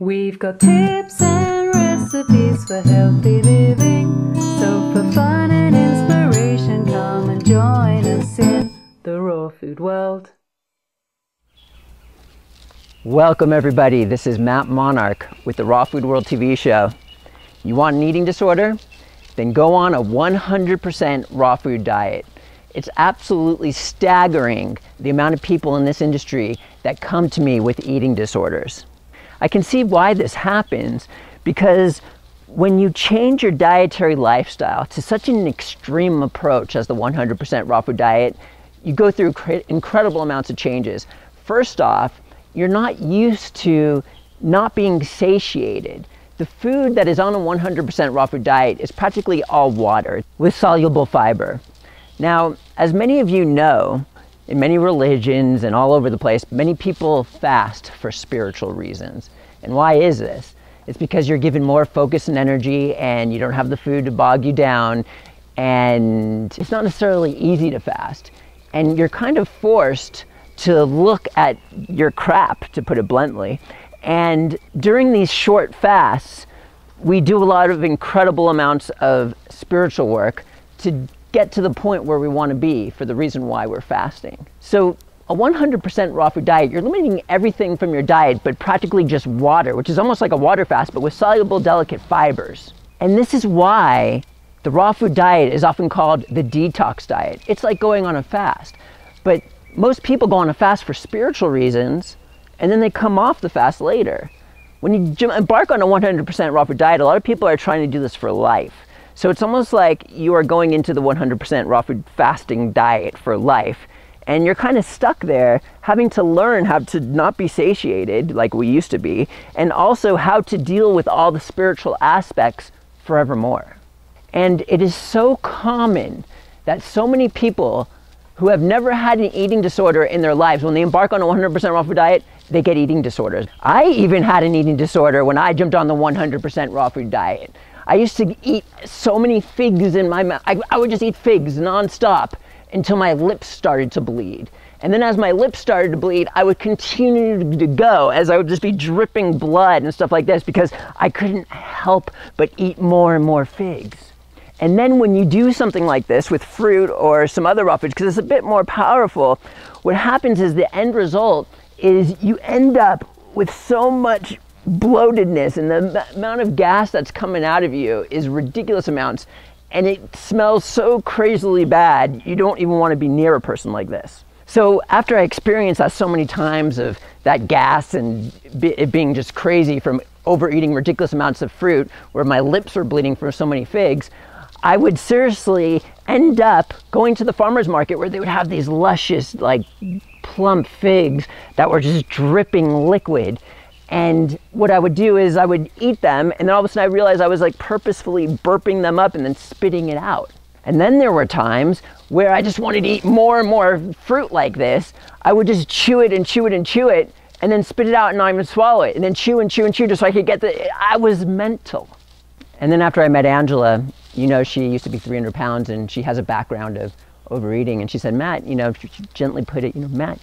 We've got tips and recipes for healthy living. So for fun and inspiration, come and join us in the raw food world. Welcome everybody, this is Matt Monarch with the Raw Food World TV show. You want an eating disorder? Then go on a 100% raw food diet. It's absolutely staggering the amount of people in this industry that come to me with eating disorders. I can see why this happens because when you change your dietary lifestyle to such an extreme approach as the 100% raw food diet, you go through incredible amounts of changes. First off, you're not used to not being satiated. The food that is on a 100% raw food diet is practically all water with soluble fiber. Now, as many of you know, in many religions and all over the place, many people fast for spiritual reasons. And why is this? It's because you're given more focus and energy and you don't have the food to bog you down, and it's not necessarily easy to fast. And you're kind of forced to look at your crap, to put it bluntly. And during these short fasts, we do a lot of incredible amounts of spiritual work to get to the point where we want to be for the reason why we're fasting. So a 100% raw food diet, you're limiting everything from your diet, but practically just water, which is almost like a water fast, but with soluble, delicate fibers. And this is why the raw food diet is often called the detox diet. It's like going on a fast. But most people go on a fast for spiritual reasons, and then they come off the fast later. When you embark on a 100% raw food diet, a lot of people are trying to do this for life. So it's almost like you are going into the 100% raw food fasting diet for life, and you're kind of stuck there having to learn how to not be satiated like we used to be, and also how to deal with all the spiritual aspects forevermore. And it is so common that so many people who have never had an eating disorder in their lives, when they embark on a 100% raw food diet, they get eating disorders. I even had an eating disorder when I jumped on the 100% raw food diet. I used to eat so many figs in my mouth. I would just eat figs nonstop until my lips started to bleed. And then as my lips started to bleed, I would continue to go as I would just be dripping blood and stuff like this because I couldn't help but eat more and more figs. And then when you do something like this with fruit or some other raw foods, because it's a bit more powerful, what happens is the end result is you end up with so much bloatedness, and the amount of gas that's coming out of you is ridiculous amounts, and it smells so crazily bad you don't even want to be near a person like this. So after I experienced that so many times of that gas and it being just crazy from overeating ridiculous amounts of fruit where my lips were bleeding from so many figs, I would seriously end up going to the farmer's market where they would have these luscious, like plump figs that were just dripping liquid. And what I would do is I would eat them, and then all of a sudden I realized I was like purposefully burping them up and then spitting it out. And then there were times where I just wanted to eat more and more fruit like this. I would just chew it and chew it and chew it, and then spit it out and not even swallow it, and then chew and chew and chew just so I could get I was mental. And then after I met Angela, you know, she used to be 300 pounds and she has a background of overeating, and she said, Matt, you know, she gently put it, you know, Matt,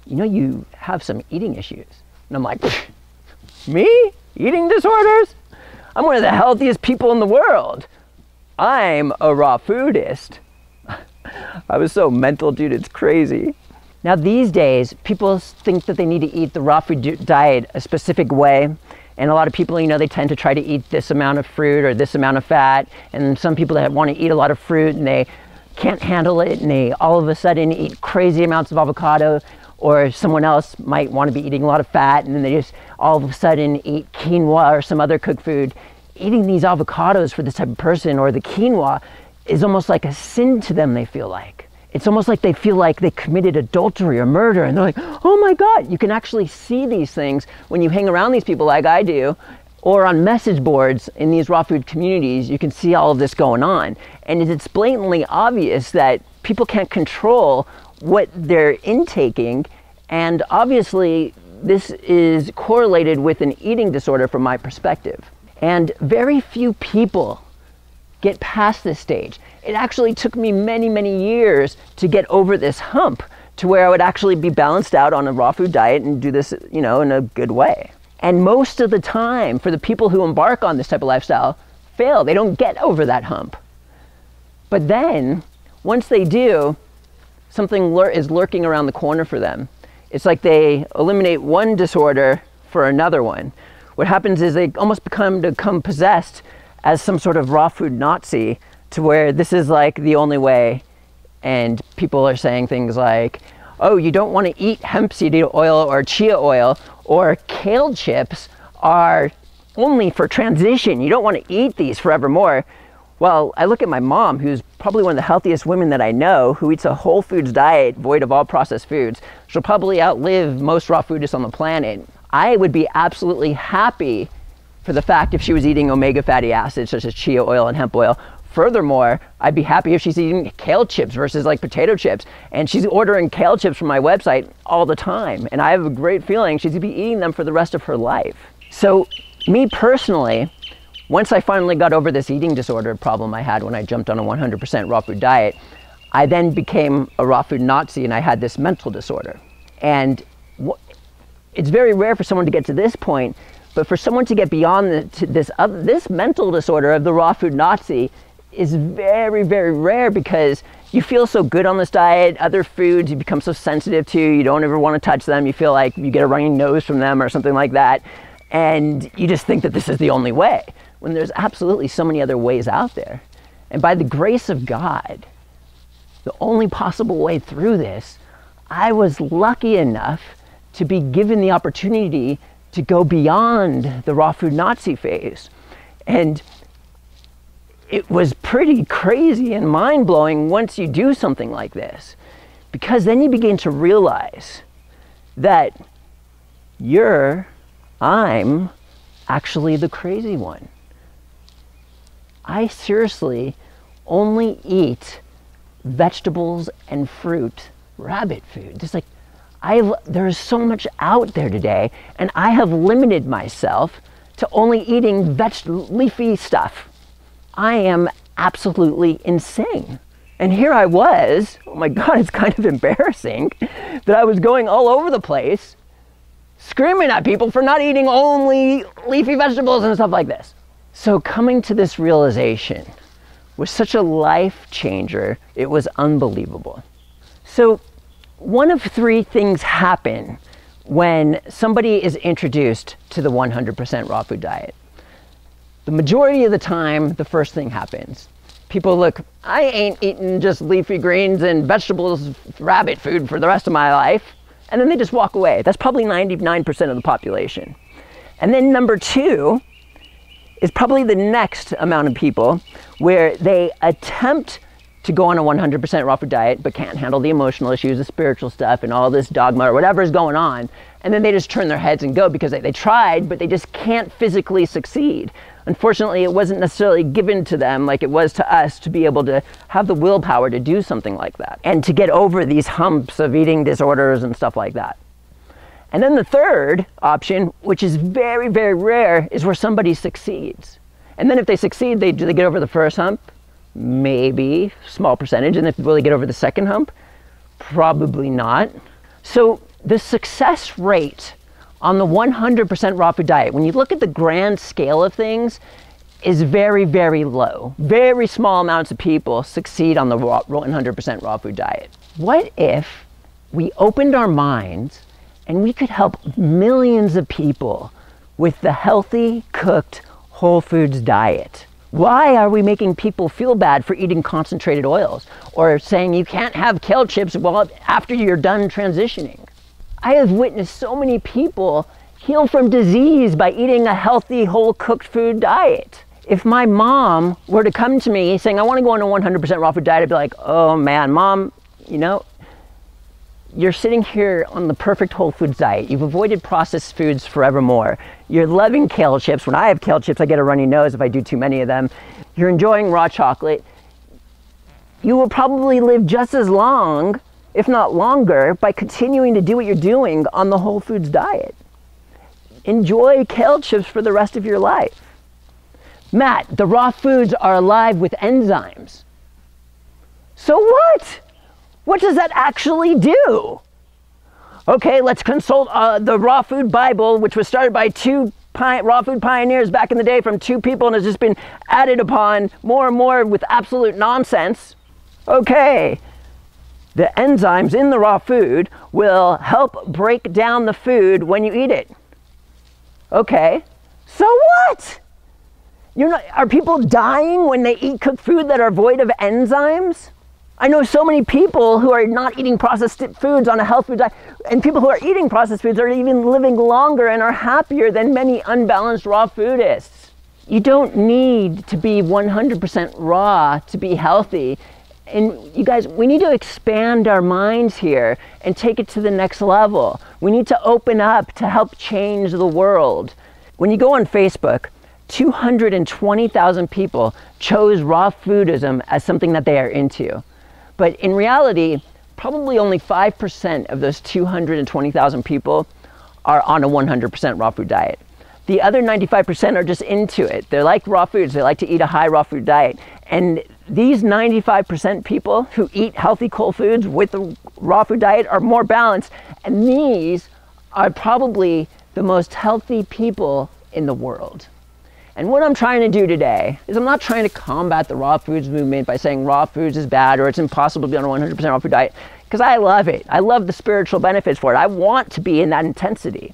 you know, you have some eating issues. And I'm like, me? Eating disorders? I'm one of the healthiest people in the world. I'm a raw foodist. I was so mental, dude, it's crazy. Now these days, people think that they need to eat the raw food diet a specific way. And a lot of people, you know, they tend to try to eat this amount of fruit or this amount of fat. And some people that want to eat a lot of fruit and they can't handle it, and they all of a sudden eat crazy amounts of avocado. Or someone else might want to be eating a lot of fat, and then they just all of a sudden eat quinoa or some other cooked food. Eating these avocados for this type of person, or the quinoa, is almost like a sin to them, they feel like. It's almost like they feel like they committed adultery or murder, and they're like, oh my God. You can actually see these things when you hang around these people like I do, or on message boards in these raw food communities. You can see all of this going on. And it's blatantly obvious that people can't control what they're intaking, and obviously this is correlated with an eating disorder from my perspective. And very few people get past this stage. It actually took me many, many years to get over this hump to where I would actually be balanced out on a raw food diet and do this, you know, in a good way. And most of the time, for the people who embark on this type of lifestyle, fail. They don't get over that hump. But then, once they do, something is lurking around the corner for them. It's like they eliminate one disorder for another one. What happens is they almost become possessed as some sort of raw food Nazi, to where this is like the only way. And people are saying things like, oh, you don't want to eat hemp seed oil or chia oil, or kale chips are only for transition. You don't want to eat these forevermore. Well, I look at my mom, who's probably one of the healthiest women that I know, who eats a whole foods diet void of all processed foods. She'll probably outlive most raw foodists on the planet. I would be absolutely happy for the fact if she was eating omega fatty acids such as chia oil and hemp oil. Furthermore, I'd be happy if she's eating kale chips versus like potato chips. And she's ordering kale chips from my website all the time. And I have a great feeling she's gonna be eating them for the rest of her life. So me personally, once I finally got over this eating disorder problem I had when I jumped on a 100% raw food diet, I then became a raw food Nazi, and I had this mental disorder. And it's very rare for someone to get to this point, but for someone to get beyond this mental disorder of the raw food Nazi is very, very rare, because you feel so good on this diet. Other foods you become so sensitive to, you don't ever want to touch them. You feel like you get a runny nose from them or something like that. And you just think that this is the only way, when there's absolutely so many other ways out there. And by the grace of God, the only possible way through this, I was lucky enough to be given the opportunity to go beyond the raw food Nazi phase. And it was pretty crazy and mind-blowing once you do something like this, because then you begin to realize that I'm actually the crazy one. I seriously only eat vegetables and fruit, rabbit food. There's so much out there today, and I have limited myself to only eating leafy stuff. I am absolutely insane. And here I was, oh my God, it's kind of embarrassing that I was going all over the place screaming at people for not eating only leafy vegetables and stuff like this. So coming to this realization was such a life changer, it was unbelievable. So one of three things happen when somebody is introduced to the 100% raw food diet. The majority of the time, the first thing happens. People look, I ain't eating just leafy greens and vegetables, rabbit food for the rest of my life. And then they just walk away. That's probably 99% of the population. And then number two is probably the next amount of people where they attempt to go on a 100% raw food diet, but can't handle the emotional issues, the spiritual stuff, and all this dogma or whatever is going on. And then they just turn their heads and go because they tried, but they just can't physically succeed. Unfortunately, it wasn't necessarily given to them like it was to us to be able to have the willpower to do something like that and to get over these humps of eating disorders and stuff like that. And then the third option, which is very, very rare, is where somebody succeeds. And then if they succeed, do they get over the first hump? Maybe, small percentage. And if will they get over the second hump? Probably not. So the success rate on the 100% raw food diet, when you look at the grand scale of things, is very, very low. Very small amounts of people succeed on the 100% raw food diet. What if we opened our minds and we could help millions of people with the healthy, cooked, whole foods diet? Why are we making people feel bad for eating concentrated oils, or saying you can't have kale chips after you're done transitioning? I have witnessed so many people heal from disease by eating a healthy, whole cooked food diet. If my mom were to come to me saying, I want to go on a 100% raw food diet, I'd be like, oh man, Mom, you're sitting here on the perfect whole foods diet. You've avoided processed foods forevermore. You're loving kale chips. When I have kale chips, I get a runny nose if I do too many of them. You're enjoying raw chocolate. You will probably live just as long, if not longer, by continuing to do what you're doing on the whole foods diet. Enjoy kale chips for the rest of your life. Matt, the raw foods are alive with enzymes. So what? What does that actually do? Okay, let's consult the Raw Food Bible, which was started by two raw food pioneers back in the day from two people and has just been added upon more and more with absolute nonsense. Okay, the enzymes in the raw food will help break down the food when you eat it. Okay, so what? Are people dying when they eat cooked food that are void of enzymes? I know so many people who are not eating processed foods on a health food diet, and people who are eating processed foods are even living longer and are happier than many unbalanced raw foodists. You don't need to be 100% raw to be healthy. And you guys, we need to expand our minds here and take it to the next level. We need to open up to help change the world. When you go on Facebook, 220,000 people chose raw foodism as something that they are into. But in reality, probably only 5% of those 220,000 people are on a 100% raw food diet. The other 95% are just into it. They like raw foods. They like to eat a high raw food diet. And these 95% people who eat healthy cold foods with the raw food diet are more balanced. And these are probably the most healthy people in the world. And what I'm trying to do today is I'm not trying to combat the raw foods movement by saying raw foods is bad or it's impossible to be on a 100% raw food diet, because I love it. I love the spiritual benefits for it. I want to be in that intensity.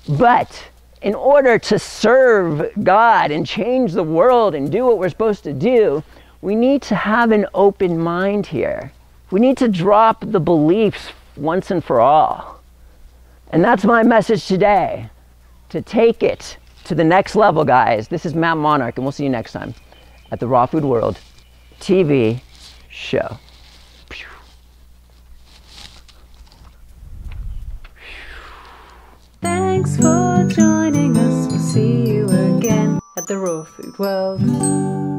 But in order to serve God and change the world and do what we're supposed to do, we need to have an open mind here. We need to drop the beliefs once and for all. And that's my message today, to take it to the next level, guys. This is Matt Monarch, and we'll see you next time at the Raw Food World TV show. Thanks for joining us. We'll see you again at the Raw Food World.